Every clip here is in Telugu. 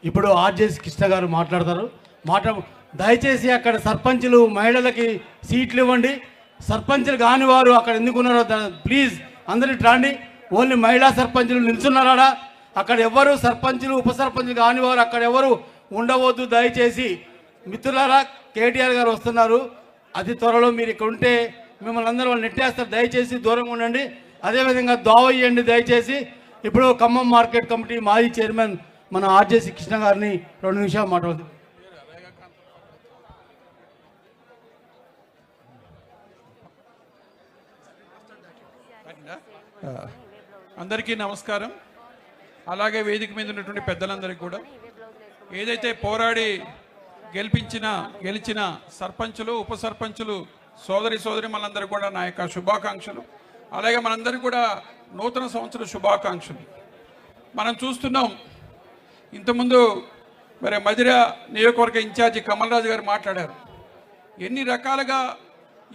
ఇప్పుడు ఆర్జేసి కృష్ణ గారు మాట్లాడతారు. దయచేసి అక్కడ సర్పంచులు మహిళలకి సీట్లు ఇవ్వండి. సర్పంచులు కాని వారు అక్కడ ఎందుకున్నారో ప్లీజ్ అందరికి రండి. ఓన్లీ మహిళా సర్పంచులు నిల్చున్నారా? అక్కడ ఎవరు సర్పంచులు ఉప సర్పంచులు కాని వారు అక్కడ ఎవరు ఉండవద్దు. దయచేసి మిత్రులారా, కేటీఆర్ గారు వస్తున్నారు. అతి త్వరలో మీరు ఇక్కడ ఉంటే మిమ్మల్ని అందరూ వాళ్ళు నెట్టేస్తారు. దయచేసి దూరంగా ఉండండి. అదేవిధంగా దోవయ్యండి దయచేసి. ఇప్పుడు ఖమ్మం మార్కెట్ కమిటీ మాజీ చైర్మన్ మన ఆర్జేసి కృష్ణ గారిని 2 నిమిషాలు మాట్లాడుతుంది. అందరికీ నమస్కారం. అలాగే వేదిక మీద ఉన్నటువంటి పెద్దలందరికీ కూడా, ఏదైతే పోరాడి గెలిచిన సర్పంచులు ఉప సర్పంచులు సోదరి మనందరూ కూడా నా యొక్క శుభాకాంక్షలు. అలాగే మనందరికీ కూడా నూతన సంవత్సర శుభాకాంక్షలు. మనం చూస్తున్నాం, ఇంతకుముందు మరి మధిర నియోజకవర్గ ఇన్ఛార్జి కమల్ రాజు గారు మాట్లాడారు. ఎన్ని రకాలుగా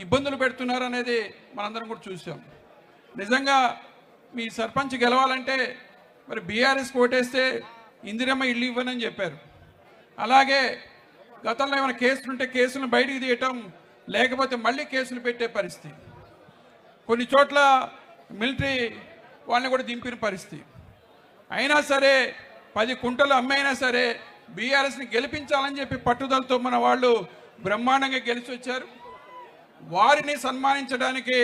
ఇబ్బందులు పెడుతున్నారు అనేది మనందరం కూడా చూసాం. నిజంగా మీ సర్పంచ్ గెలవాలంటే మరి బీఆర్ఎస్ ఓటేస్తే ఇందిరమ్మ ఇల్లు ఇవ్వనని చెప్పారు. అలాగే గతంలో ఏమైనా కేసులు ఉంటే కేసులను బయటికి తీయటం, లేకపోతే మళ్ళీ కేసులు పెట్టే పరిస్థితి. కొన్ని చోట్ల మిలిటరీ వాళ్ళని కూడా దింపిన పరిస్థితి. అయినా సరే 10 కుంటలు అమ్మైనా సరే బీఆర్ఎస్ని గెలిపించాలని చెప్పి పట్టుదలతో మన వాళ్ళు బ్రహ్మాండంగా గెలిచి వచ్చారు. వారిని సన్మానించడానికి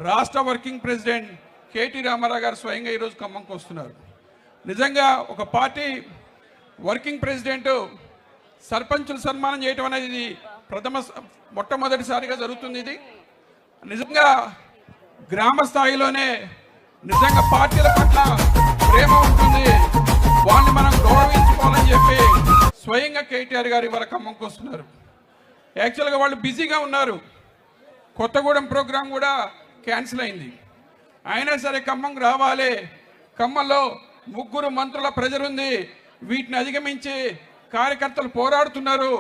రాష్ట్ర వర్కింగ్ ప్రెసిడెంట్ కేటీ రామారావు గారు స్వయంగా ఈరోజు ఖమ్మంకి వస్తున్నారు. నిజంగా ఒక పార్టీ వర్కింగ్ ప్రెసిడెంట్ సర్పంచులు సన్మానం చేయటం అనేది మొట్టమొదటిసారిగా జరుగుతుంది. ఇది నిజంగా గ్రామ స్థాయిలోనే నిజంగా పార్టీల పట్ల ప్రేమ ఉంటుంది, వాళ్ళని మనం గౌరవించుకోవాలని చెప్పి స్వయంగా కేటీఆర్ గారు ఇవాళ ఖమ్మంకి వస్తున్నారు. యాక్చువల్గా వాళ్ళు బిజీగా ఉన్నారు. కొత్తగూడెం ప్రోగ్రాం కూడా క్యాన్సిల్ అయింది. అయినా సరే ఖమ్మంకి రావాలి. ఖమ్మంలో 3 మంత్రుల ప్రెజర్ ఉంది. వీటిని అధిగమించి కార్యకర్తలు పోరాడుతున్నారు.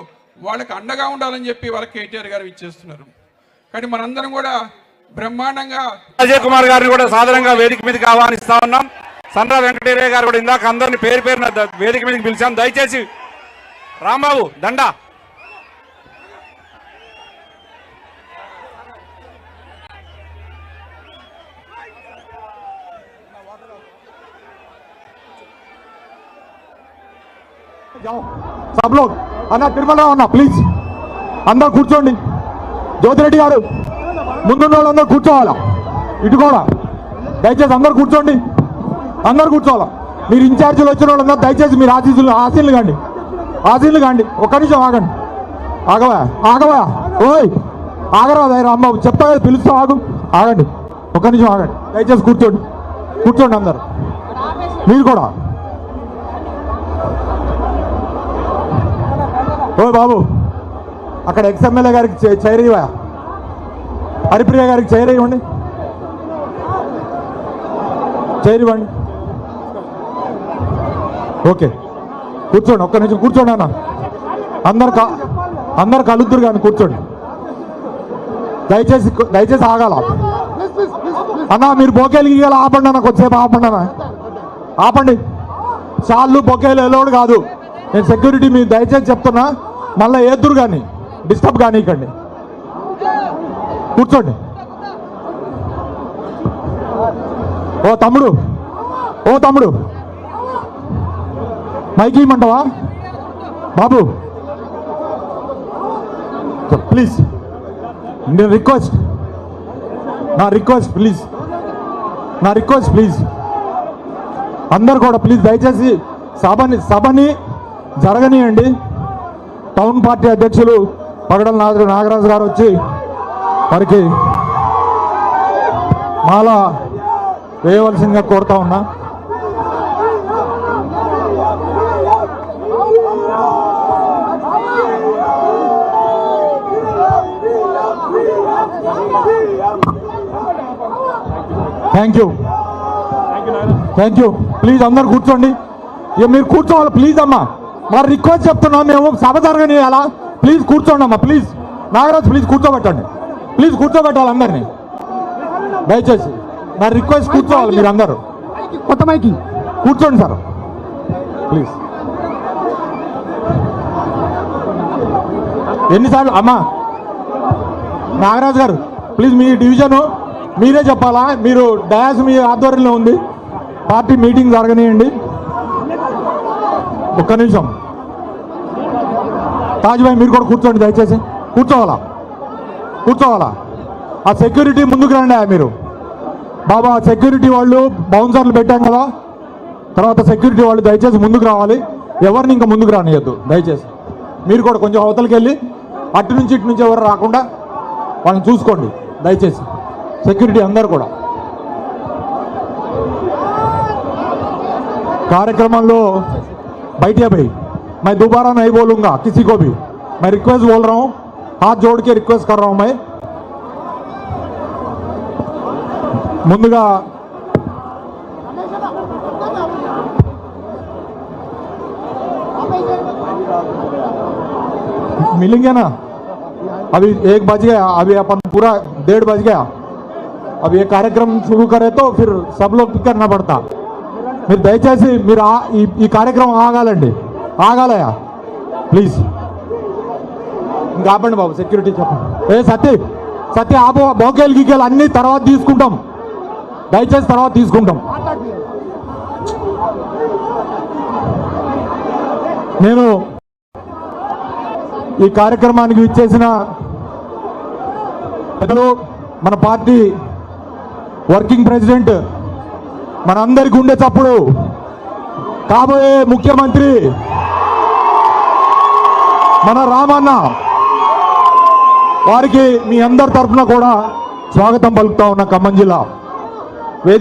వాళ్ళకి అండగా ఉండాలని చెప్పి వాళ్ళ కేటీఆర్ గారు ఇచ్చేస్తున్నారు. కానీ మనందరం కూడా బ్రహ్మాండంగా అజయ్ కుమార్ గారిని కూడా సాధారణంగా వేదిక మీదకి ఆహ్వానిస్తా ఉన్నాం. సండ్ర వెంకటేరయ్య గారు కూడా ఇందాక అందరినీ పేరు పేరున వేదిక మీదకి పిలిచాం. దయచేసి రాంబాబు దండా. సబ్లో అన్న తిరుమలరావు అన్న ప్లీజ్ అందరు కూర్చోండి. జ్యోతిరెడ్డి గారు ముందున్న వాళ్ళందరూ కూర్చోవాలా. ఇటు కూడా దయచేసి అందరు కూర్చోండి. అందరు కూర్చోవాలా. మీరు ఇన్ఛార్జీలు వచ్చిన వాళ్ళందరూ దయచేసి మీరు ఆశీనులు కాండి. ఒక్క నిమిషం ఆగండి. ఆగవా ఓయ్ ఆగరా రాంబాబు చెప్తా కదా, పిలుస్తా ఆగండి. ఒక్క నిమిషం ఆగండి. దయచేసి కూర్చోండి అందరు. మీరు కూడా ఓ బాబు అక్కడ ఎక్స్ఎమ్మెల్యే గారికి చైర్ ఇవ్వ, హరిప్రియ గారికి చైర్ ఇవ్వండి. ఓకే కూర్చోండి. ఒక్క నిమిషం కూర్చోండి అన్న. అందరు కలుద్దురు కానీ కూర్చోండి. దయచేసి ఆగాల అన్న. మీరు బొకేలు గీయాలి, ఆపండి అన్న. కొద్దిసేపు ఆపండి. చాలు బొకేలు ఎలోడు కాదు. నేను సెక్యూరిటీ మీరు దయచేసి చెప్తున్నా, మళ్ళీ ఏదురు కానీ డిస్టర్బ్ కానీకండి. కూర్చోండి. ఓ తమ్ముడు మైక్ ఇమ్మంటావా బాబు? ప్లీజ్ నా రిక్వెస్ట్ ప్లీజ్ అందరు కూడా ప్లీజ్ దయచేసి సభని జరగనియండి. టౌన్ పార్టీ అధ్యక్షులు పగడల నాగరాజు గారు వచ్చి వారికి మాల వేయవలసిందిగా కోరుతా ఉన్నా. Thank you. ప్లీజ్ అందరు కూర్చోండి. మీరు కూర్చోవాలి ప్లీజ్ అమ్మా. మరి రిక్వెస్ట్ చెప్తున్నాం మేము, సభ జరగనియాలా. ప్లీజ్ కూర్చోండి అమ్మా. ప్లీజ్ నాగరాజ్ ప్లీజ్ కూర్చోబెట్టండి. ప్లీజ్ కూర్చోబెట్టాలి అందరినీ దయచేసి. నా రిక్వెస్ట్ కూర్చోవాలి మీరు అందరూ. కొత్త మైకి కూర్చోండి సార్ ప్లీజ్. ఎన్నిసార్లు అమ్మా నాగరాజు గారు ప్లీజ్ మీ డివిజను మీరే చెప్పాలా? మీరు డయాస్ మీ ఆధ్వర్యంలో ఉంది, పార్టీ మీటింగ్ జరగనియండి. ఒక్క నిమిషం తాజ్ భాయ్ మీరు కూడా కూర్చోండి దయచేసి. కూర్చోవాలా? ఆ సెక్యూరిటీ ముందుకు రండి. మీరు బాబా సెక్యూరిటీ వాళ్ళు బౌన్సర్లు పెట్టాం కదా, తర్వాత సెక్యూరిటీ వాళ్ళు దయచేసి ముందుకు రావాలి. ఎవరిని ఇంకా ముందుకు రానియద్దు దయచేసి. మీరు కూడా కొంచెం అవతలకి వెళ్ళి అటు నుంచి ఇటు నుంచి ఎవరు రాకుండా వాళ్ళని చూసుకోండి దయచేసి. సెక్యూరిటీ అందరు కూడా कार्यक्रम बैठे भाई मैं दोबारा नहीं बोलूंगा किसी को भी, मैं रिक्वेस्ट बोल रहा हूँ, हाथ जोड़ के रिक्वेस्ट कर रहा हूँ मैं. मुंदुगा मिलेंगे ना, अभी 1 बज गया, अभी अपन पूरा 1:30 बज गया. अब ये कार्यक्रम शुरू करे तो फिर सब लोग करना पड़ता. మీరు దయచేసి మీరు ఈ కార్యక్రమం ఆగాలయా ప్లీజ్. ఇంకా ఆపండి బాబు, సెక్యూరిటీ చెప్పండి. సత్య ఆపో, బోకేలు గీకేలు అన్నీ తర్వాత తీసుకుంటాం, దయచేసి తర్వాత తీసుకుంటాం. నేను ఈ కార్యక్రమానికి విచ్చేసిన పెద్దలు, మన పార్టీ వర్కింగ్ ప్రెసిడెంట్, మనందరికి ఉండే చప్పుడు కాబోయే ముఖ్యమంత్రి మన రామన్న వారికి మీ అందరి తరఫున కూడా స్వాగతం పలుకుతా ఉన్న ఖమ్మం జిల్లా వేదిక